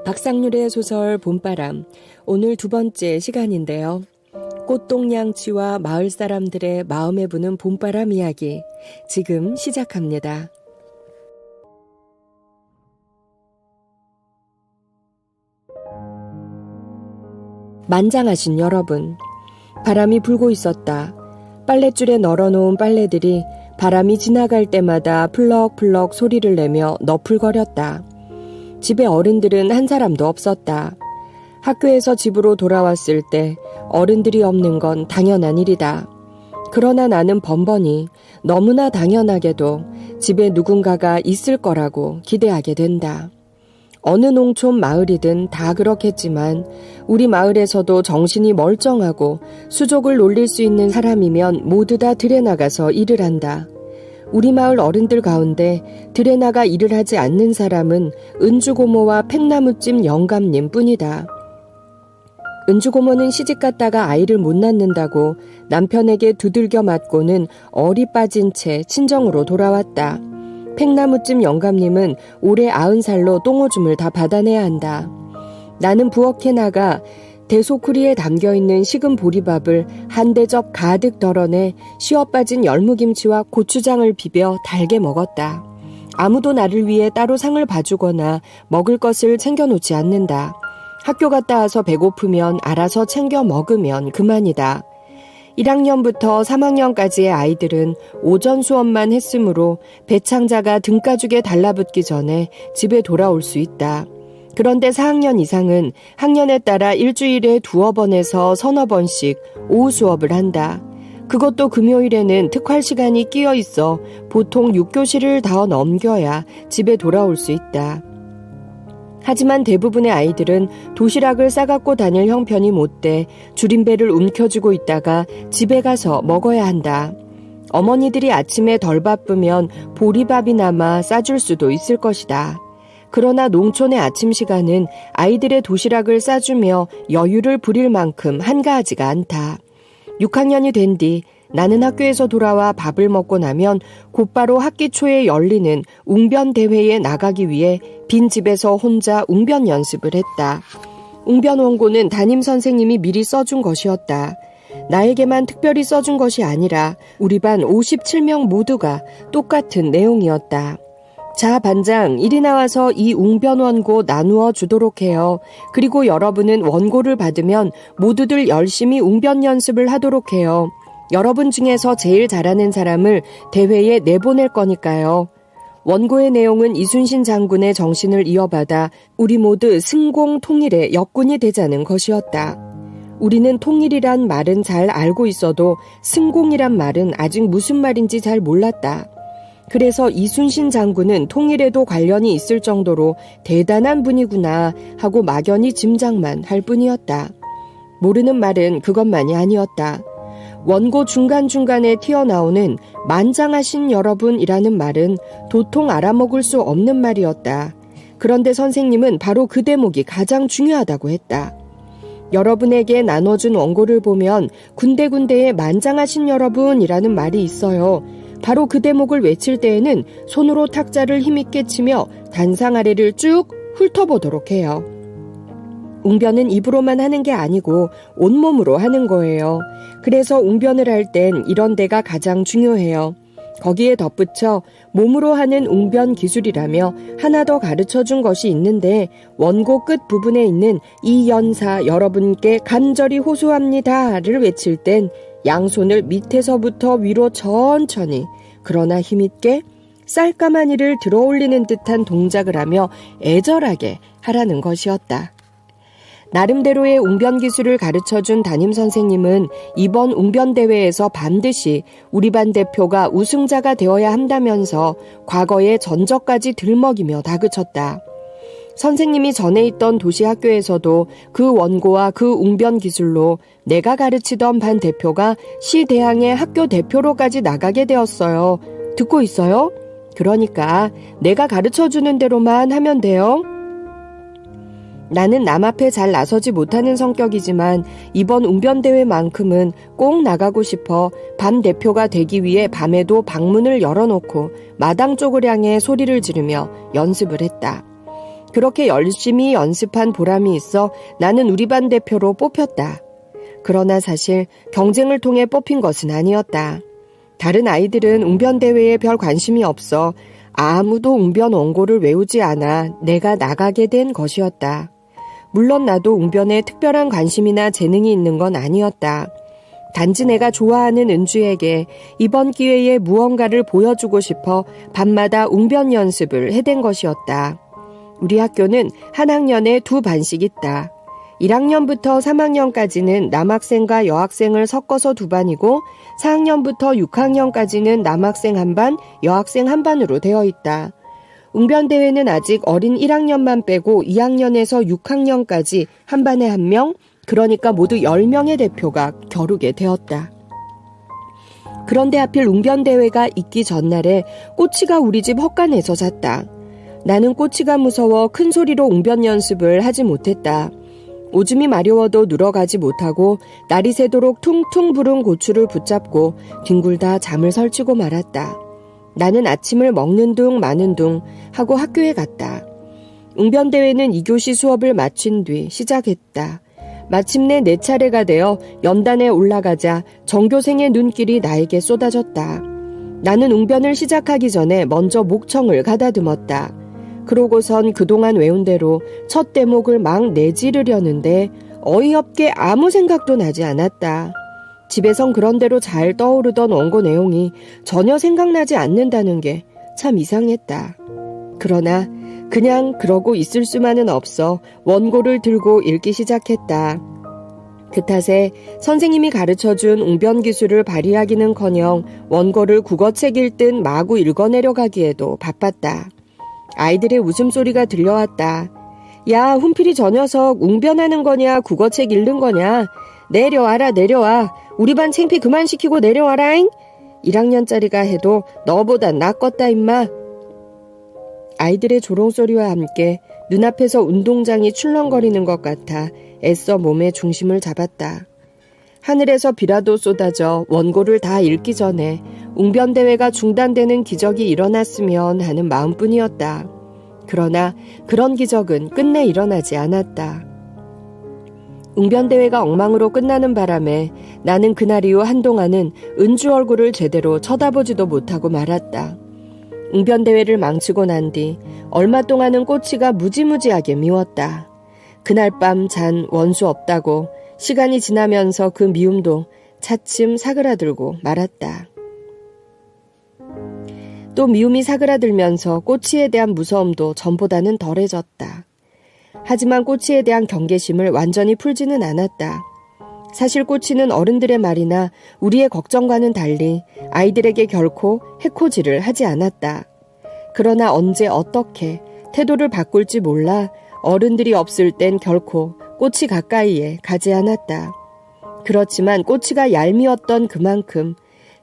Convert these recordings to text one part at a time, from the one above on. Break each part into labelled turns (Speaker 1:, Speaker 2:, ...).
Speaker 1: 박상률의 소설 봄바람, 오늘 두 번째 시간인데요. 꽃동냥치와 마을 사람들의 마음에 부는 봄바람 이야기, 지금 시작합니다. 만장하신 여러분, 바람이 불고 있었다. 빨랫줄에 널어놓은 빨래들이 바람이 지나갈 때마다 풀럭풀럭 소리를 내며 너풀거렸다. 집에 어른들은 한 사람도 없었다. 학교에서 집으로 돌아왔을 때 어른들이 없는 건 당연한 일이다. 그러나 나는 번번이 너무나 당연하게도 집에 누군가가 있을 거라고 기대하게 된다. 어느 농촌 마을이든 다 그렇겠지만 우리 마을에서도 정신이 멀쩡하고 수족을 놀릴 수 있는 사람이면 모두 다 들에 나가서 일을 한다. 우리 마을 어른들 가운데 들에 나가 일을 하지 않는 사람은 은주고모와 팽나무찜 영감님 뿐이다. 은주고모는 시집갔다가 아이를 못 낳는다고 남편에게 두들겨 맞고는 얼이 빠진 채 친정으로 돌아왔다. 팽나무찜 영감님은 올해 90살로 똥오줌을 다 받아내야 한다. 나는 부엌에 나가 대소쿠리에 담겨있는 식은 보리밥을 한 대접 가득 덜어내 쉬어빠진 열무김치와 고추장을 비벼 달게 먹었다. 아무도 나를 위해 따로 상을 봐주거나 먹을 것을 챙겨놓지 않는다. 학교 갔다 와서 배고프면 알아서 챙겨 먹으면 그만이다. 1학년부터 3학년까지의 아이들은 오전 수업만 했으므로 배창자가 등가죽에 달라붙기 전에 집에 돌아올 수 있다. 그런데 4학년 이상은 학년에 따라 일주일에 두어 번에서 서너 번씩 오후 수업을 한다. 그것도 금요일에는 특활 시간이 끼어 있어 보통 6교시를 다 넘겨야 집에 돌아올 수 있다. 하지만 대부분의 아이들은 도시락을 싸갖고 다닐 형편이 못돼 줄임배를 움켜쥐고 있다가 집에 가서 먹어야 한다. 어머니들이 아침에 덜 바쁘면 보리밥이나마 싸줄 수도 있을 것이다. 그러나 농촌의 아침 시간은 아이들의 도시락을 싸주며 여유를 부릴 만큼 한가하지가 않다. 6학년이 된 뒤 나는 학교에서 돌아와 밥을 먹고 나면 곧바로 학기 초에 열리는 웅변 대회에 나가기 위해 빈 집에서 혼자 웅변 연습을 했다. 웅변 원고는 담임 선생님이 미리 써준 것이었다. 나에게만 특별히 써준 것이 아니라 우리 반 57명 모두가 똑같은 내용이었다. 자, 반장, 이리 나와서 이 웅변 원고 나누어 주도록 해요. 그리고 여러분은 원고를 받으면 모두들 열심히 웅변 연습을 하도록 해요. 여러분 중에서 제일 잘하는 사람을 대회에 내보낼 거니까요. 원고의 내용은 이순신 장군의 정신을 이어받아 우리 모두 승공 통일의 역군이 되자는 것이었다. 우리는 통일이란 말은 잘 알고 있어도 승공이란 말은 아직 무슨 말인지 잘 몰랐다. 그래서 이순신 장군은 통일에도 관련이 있을 정도로 대단한 분이구나 하고 막연히 짐작만 할 뿐이었다. 모르는 말은 그것만이 아니었다. 원고 중간중간에 튀어나오는 만장하신 여러분이라는 말은 도통 알아먹을 수 없는 말이었다. 그런데 선생님은 바로 그 대목이 가장 중요하다고 했다. 여러분에게 나눠준 원고를 보면 군데군데에 만장하신 여러분이라는 말이 있어요. 바로 그 대목을 외칠 때에는 손으로 탁자를 힘있게 치며 단상 아래를 쭉 훑어보도록 해요. 웅변은 입으로만 하는 게 아니고 온몸으로 하는 거예요. 그래서 웅변을 할 땐 이런 데가 가장 중요해요. 거기에 덧붙여 몸으로 하는 웅변 기술이라며 하나 더 가르쳐준 것이 있는데 원고 끝 부분에 있는 이 연사 여러분께 간절히 호소합니다를 외칠 땐 양손을 밑에서부터 위로 천천히 그러나 힘있게 쌀가마니를 들어올리는 듯한 동작을 하며 애절하게 하라는 것이었다. 나름대로의 웅변 기술을 가르쳐준 담임 선생님은 이번 웅변 대회에서 반드시 우리 반 대표가 우승자가 되어야 한다면서 과거의 전적까지 들먹이며 다그쳤다. 선생님이 전에 있던 도시학교에서도 그 원고와 그 웅변 기술로 내가 가르치던 반 대표가 시대항의 학교 대표로까지 나가게 되었어요. 듣고 있어요? 그러니까 내가 가르쳐주는 대로만 하면 돼요. 나는 남 앞에 잘 나서지 못하는 성격이지만 이번 웅변대회만큼은 꼭 나가고 싶어 반 대표가 되기 위해 밤에도 방문을 열어놓고 마당 쪽을 향해 소리를 지르며 연습을 했다. 그렇게 열심히 연습한 보람이 있어 나는 우리 반 대표로 뽑혔다. 그러나 사실 경쟁을 통해 뽑힌 것은 아니었다. 다른 아이들은 웅변대회에 별 관심이 없어 아무도 웅변 원고를 외우지 않아 내가 나가게 된 것이었다. 물론 나도 웅변에 특별한 관심이나 재능이 있는 건 아니었다. 단지 내가 좋아하는 은주에게 이번 기회에 무언가를 보여주고 싶어 밤마다 웅변 연습을 해댄 것이었다. 우리 학교는 한 학년에 2반씩 있다. 1학년부터 3학년까지는 남학생과 여학생을 섞어서 2반이고 4학년부터 6학년까지는 남학생 1반, 여학생 1반으로 되어 있다. 웅변대회는 아직 어린 1학년만 빼고 2학년에서 6학년까지 한 반에 1명, 그러니까 모두 10명의 대표가 겨루게 되었다. 그런데 하필 웅변대회가 있기 전날에 꼬치가 우리 집 헛간에서 잤다. 나는 꼬치가 무서워 큰 소리로 웅변 연습을 하지 못했다. 오줌이 마려워도 누러가지 못하고 날이 새도록 퉁퉁 부른 고추를 붙잡고 뒹굴다 잠을 설치고 말았다. 나는 아침을 먹는 둥 마는 둥 하고 학교에 갔다. 웅변대회는 2교시 수업을 마친 뒤 시작했다. 마침내 내 차례가 되어 연단에 올라가자 전교생의 눈길이 나에게 쏟아졌다. 나는 웅변을 시작하기 전에 먼저 목청을 가다듬었다. 그러고선 그동안 외운 대로 첫 대목을 막 내지르려는데 어이없게 아무 생각도 나지 않았다. 집에선 그런대로 잘 떠오르던 원고 내용이 전혀 생각나지 않는다는 게 참 이상했다. 그러나 그냥 그러고 있을 수만은 없어 원고를 들고 읽기 시작했다. 그 탓에 선생님이 가르쳐준 웅변 기술을 발휘하기는커녕 원고를 국어책 읽듯 마구 읽어내려가기에도 바빴다. 아이들의 웃음소리가 들려왔다. 야, 훈필이 저 녀석 웅변하는 거냐 국어책 읽는 거냐. 내려와라 내려와. 우리 반 창피 그만 시키고 내려와라잉. 1학년짜리가 해도 너보단 낫겄다 임마. 아이들의 조롱소리와 함께 눈앞에서 운동장이 출렁거리는 것 같아 애써 몸의 중심을 잡았다. 하늘에서 비라도 쏟아져 원고를 다 읽기 전에 웅변대회가 중단되는 기적이 일어났으면 하는 마음뿐이었다. 그러나 그런 기적은 끝내 일어나지 않았다. 웅변대회가 엉망으로 끝나는 바람에 나는 그날 이후 한동안은 은주 얼굴을 제대로 쳐다보지도 못하고 말았다. 웅변대회를 망치고 난 뒤 얼마 동안은 꼬치가 무지무지하게 미웠다. 그날 밤 잔 원수 없다고 시간이 지나면서 그 미움도 차츰 사그라들고 말았다. 또 미움이 사그라들면서 꼬치에 대한 무서움도 전보다는 덜해졌다. 하지만 꼬치에 대한 경계심을 완전히 풀지는 않았다. 사실 꼬치는 어른들의 말이나 우리의 걱정과는 달리 아이들에게 결코 해코지를 하지 않았다. 그러나 언제 어떻게 태도를 바꿀지 몰라 어른들이 없을 땐 결코 꼬치 가까이에 가지 않았다. 그렇지만 꼬치가 얄미웠던 그만큼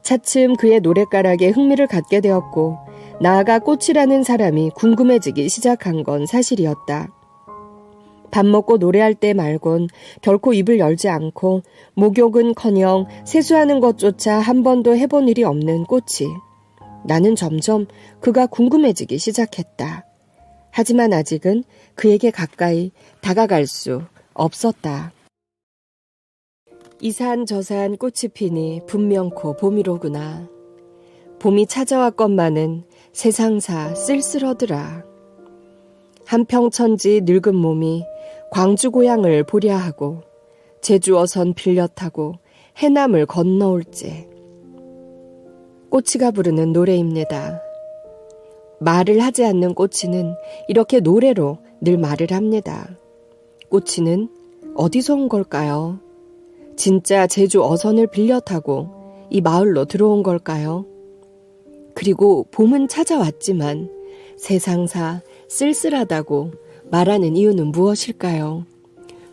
Speaker 1: 차츰 그의 노랫가락에 흥미를 갖게 되었고 나아가 꼬치라는 사람이 궁금해지기 시작한 건 사실이었다. 밥 먹고 노래할 때 말곤 결코 입을 열지 않고 목욕은커녕 세수하는 것조차 한 번도 해본 일이 없는 꼬치. 나는 점점 그가 궁금해지기 시작했다. 하지만 아직은 그에게 가까이 다가갈 수 없었다. 이산저산 꽃이 피니 분명코 봄이로구나. 봄이 찾아왔건만은 세상사 쓸쓸하더라. 한평천지 늙은 몸이 광주 고향을 보랴 하고 제주 어선 빌려 타고 해남을 건너올제. 꼬치가 부르는 노래입니다. 말을 하지 않는 꼬치는 이렇게 노래로 늘 말을 합니다. 꼬치는 어디서 온 걸까요? 진짜 제주 어선을 빌려 타고 이 마을로 들어온 걸까요? 그리고 봄은 찾아왔지만 세상사 쓸쓸하다고 말하는 이유는 무엇일까요?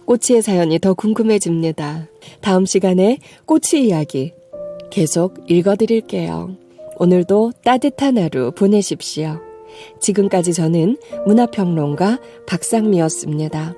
Speaker 1: 꼬치의 사연이 더 궁금해집니다. 다음 시간에 꼬치 이야기 계속 읽어드릴게요. 오늘도 따뜻한 하루 보내십시오. 지금까지 저는 문화평론가 박상미였습니다.